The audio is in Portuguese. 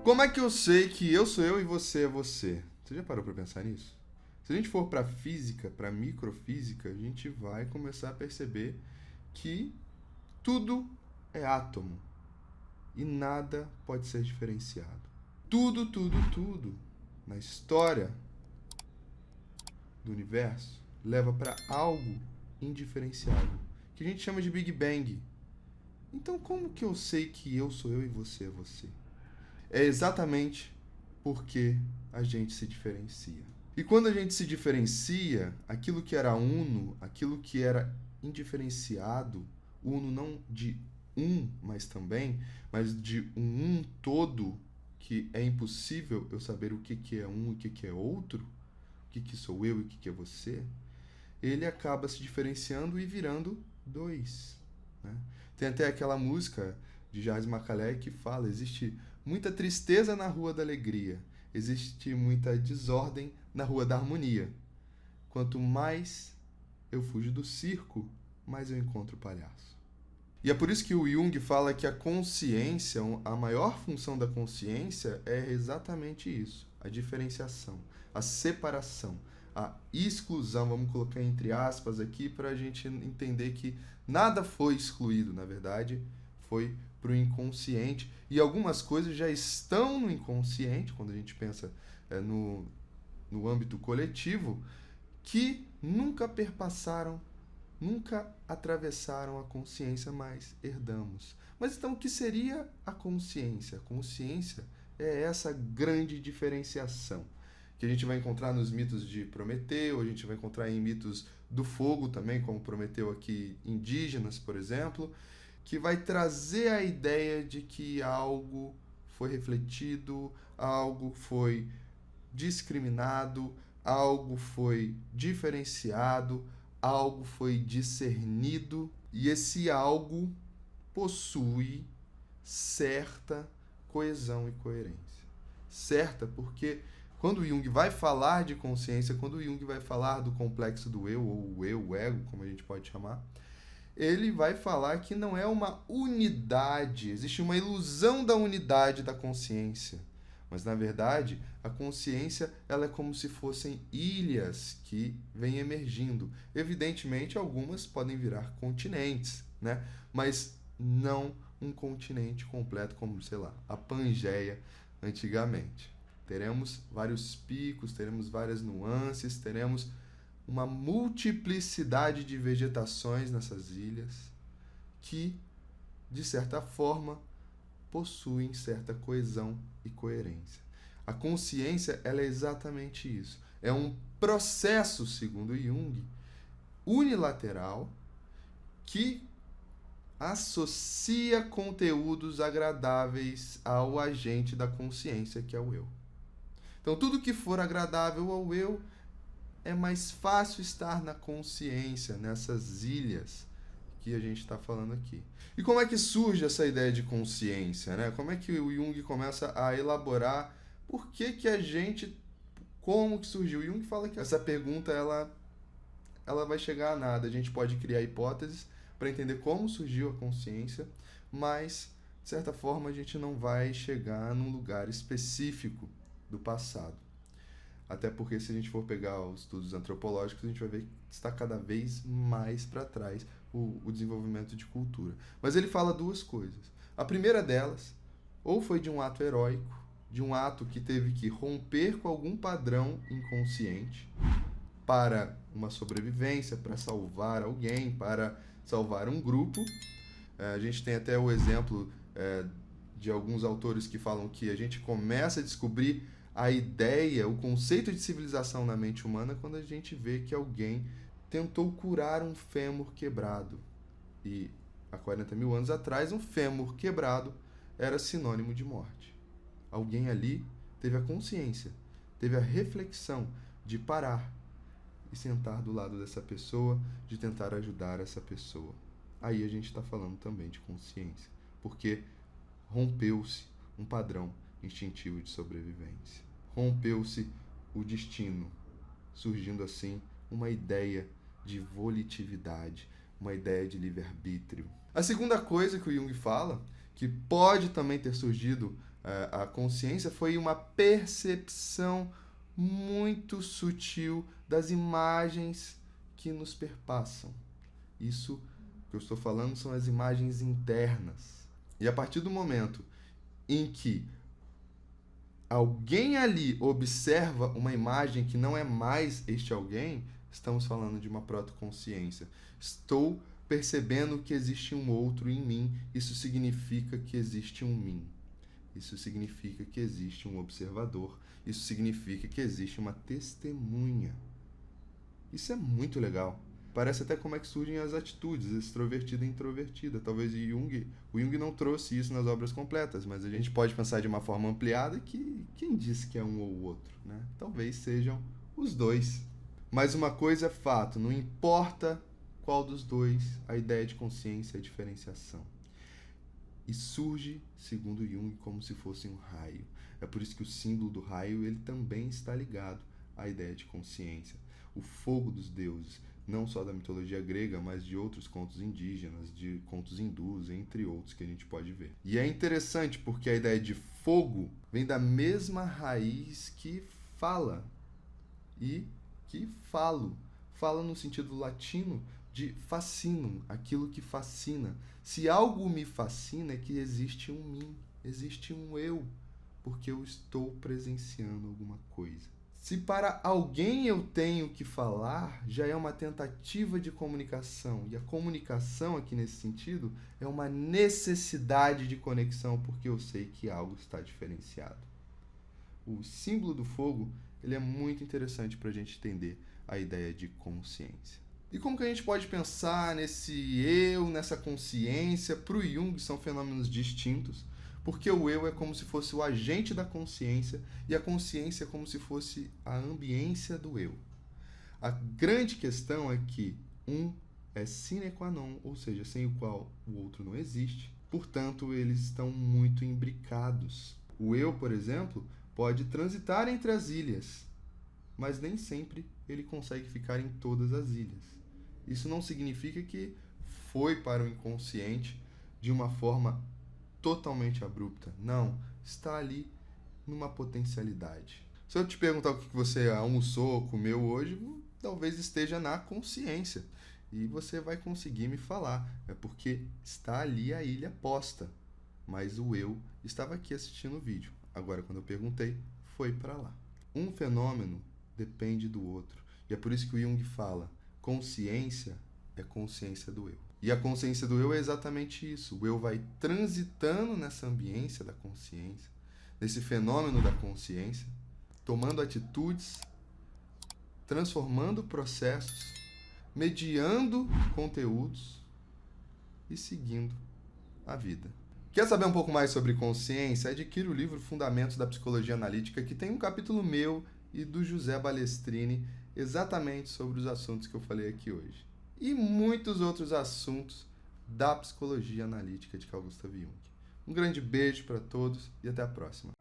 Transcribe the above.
Como é que eu sei que eu sou eu e você é você? Você já parou para pensar nisso? Se a gente for para física, para microfísica, a gente vai começar a perceber que tudo é átomo e nada pode ser diferenciado. Tudo na história do universo leva para algo indiferenciável, que a gente chama de Big Bang. Então, como que eu sei que eu sou eu e você é você? É exatamente porque a gente se diferencia. E quando a gente se diferencia, aquilo que era uno, aquilo que era indiferenciado, uno não de um, mas de um todo, que é impossível eu saber o que é um e o que é outro, o que sou eu e o que é você, ele acaba se diferenciando e virando dois. Né? Tem até aquela música de Jardim Macalé que fala: existe muita tristeza na Rua da Alegria, existe muita desordem na Rua da Harmonia. Quanto mais eu fujo do circo, mais eu encontro o palhaço. E é por isso que o Jung fala que a consciência, a maior função da consciência é exatamente isso: a diferenciação, a separação, a exclusão. Vamos colocar entre aspas aqui para a gente entender que nada foi excluído, na verdade, foi para o inconsciente. E algumas coisas já estão no inconsciente, quando a gente pensa no âmbito coletivo, que nunca perpassaram, nunca atravessaram a consciência, mas herdamos. Mas então, o que seria a consciência? A consciência é essa grande diferenciação que a gente vai encontrar nos mitos de Prometeu, a gente vai encontrar em mitos do fogo também, como Prometeu aqui, indígenas, por exemplo, que vai trazer a ideia de que algo foi refletido, algo foi discriminado, algo foi diferenciado, algo foi discernido, e esse algo possui certa coesão e coerência. Certa porque quando Jung vai falar de consciência, quando Jung vai falar do complexo do eu, ou o eu, o ego, como a gente pode chamar, ele vai falar que não é uma unidade, existe uma ilusão da unidade da consciência. Mas, na verdade, a consciência ela é como se fossem ilhas que vêm emergindo. Evidentemente, algumas podem virar continentes, né? Mas não um continente completo como, sei lá, a Pangeia antigamente. Teremos vários picos, teremos várias nuances, teremos uma multiplicidade de vegetações nessas ilhas que, de certa forma, possuem certa coesão e coerência. A consciência ela é exatamente isso. É um processo, segundo Jung, unilateral que associa conteúdos agradáveis ao agente da consciência, que é o eu. Então, tudo que for agradável ao eu é mais fácil estar na consciência, nessas ilhas que a gente está falando aqui. E como é que surge essa ideia de consciência, né? Como é que o Jung começa a elaborar por que a gente... Como que surgiu? O Jung fala que essa pergunta ela vai chegar a nada. A gente pode criar hipóteses para entender como surgiu a consciência, mas, de certa forma, a gente não vai chegar num lugar específico do passado. Até porque, se a gente for pegar os estudos antropológicos, a gente vai ver que está cada vez mais para trás o desenvolvimento de cultura. Mas ele fala duas coisas. A primeira delas, ou foi de um ato heróico, de um ato que teve que romper com algum padrão inconsciente para uma sobrevivência, para salvar alguém, para salvar um grupo. A gente tem até o exemplo de alguns autores que falam que a gente começa a descobrir a ideia, o conceito de civilização na mente humana quando a gente vê que alguém tentou curar um fêmur quebrado. E há 40 mil anos atrás, um fêmur quebrado era sinônimo de morte. Alguém ali teve a consciência, teve a reflexão de parar e sentar do lado dessa pessoa, de tentar ajudar essa pessoa. Aí a gente está falando também de consciência, porque rompeu-se um padrão instintivo de sobrevivência. Rompeu-se o destino, surgindo assim uma ideia de volitividade, uma ideia de livre-arbítrio. A segunda coisa que o Jung fala, que pode também ter surgido A consciência foi uma percepção muito sutil das imagens que nos perpassam. Isso que eu estou falando são as imagens internas. E a partir do momento em que alguém ali observa uma imagem que não é mais este alguém, estamos falando de uma protoconsciência. Estou percebendo que existe um outro em mim, isso significa que existe um mim. Isso significa que existe um observador, isso significa que existe uma testemunha. Isso é muito legal. Parece até como é que surgem as atitudes, extrovertida e introvertida. Talvez o Jung não trouxe isso nas obras completas, mas a gente pode pensar de uma forma ampliada que quem disse que é um ou o outro, né? Talvez sejam os dois. Mas uma coisa é fato, não importa qual dos dois, a ideia de consciência é a diferenciação. E surge, segundo Jung, como se fosse um raio. É por isso que o símbolo do raio ele também está ligado à ideia de consciência. O fogo dos deuses, não só da mitologia grega, mas de outros contos indígenas, de contos hindus, entre outros que a gente pode ver. E é interessante porque a ideia de fogo vem da mesma raiz que fala e que falo. Fala no sentido latino de fascinum, aquilo que fascina. Se algo me fascina é que existe um mim, existe um eu, porque eu estou presenciando alguma coisa. Se para alguém eu tenho que falar, já é uma tentativa de comunicação. E a comunicação aqui nesse sentido é uma necessidade de conexão, porque eu sei que algo está diferenciado. O símbolo do fogo ele é muito interessante para a gente entender a ideia de consciência. E como que a gente pode pensar nesse eu, nessa consciência? Para o Jung são fenômenos distintos, porque o eu é como se fosse o agente da consciência e a consciência é como se fosse a ambiência do eu. A grande questão é que um é sine qua non, ou seja, sem o qual o outro não existe, portanto, eles estão muito imbricados. O eu, por exemplo, pode transitar entre as ilhas, mas nem sempre ele consegue ficar em todas as ilhas. Isso não significa que foi para o inconsciente de uma forma totalmente abrupta. Não, está ali numa potencialidade. Se eu te perguntar o que você almoçou, comeu hoje, talvez esteja na consciência. E você vai conseguir me falar. É porque está ali a ilha posta. Mas o eu estava aqui assistindo o vídeo. Agora, quando eu perguntei, foi para lá. Um fenômeno depende do outro. E é por isso que o Jung fala, consciência é consciência do eu. E a consciência do eu é exatamente isso. O eu vai transitando nessa ambiência da consciência, nesse fenômeno da consciência, tomando atitudes, transformando processos, mediando conteúdos e seguindo a vida. Quer saber um pouco mais sobre consciência? Adquira o livro Fundamentos da Psicologia Analítica, que tem um capítulo meu e do José Balestrini exatamente sobre os assuntos que eu falei aqui hoje. E muitos outros assuntos da psicologia analítica de Carl Gustav Jung. Um grande beijo para todos e até a próxima.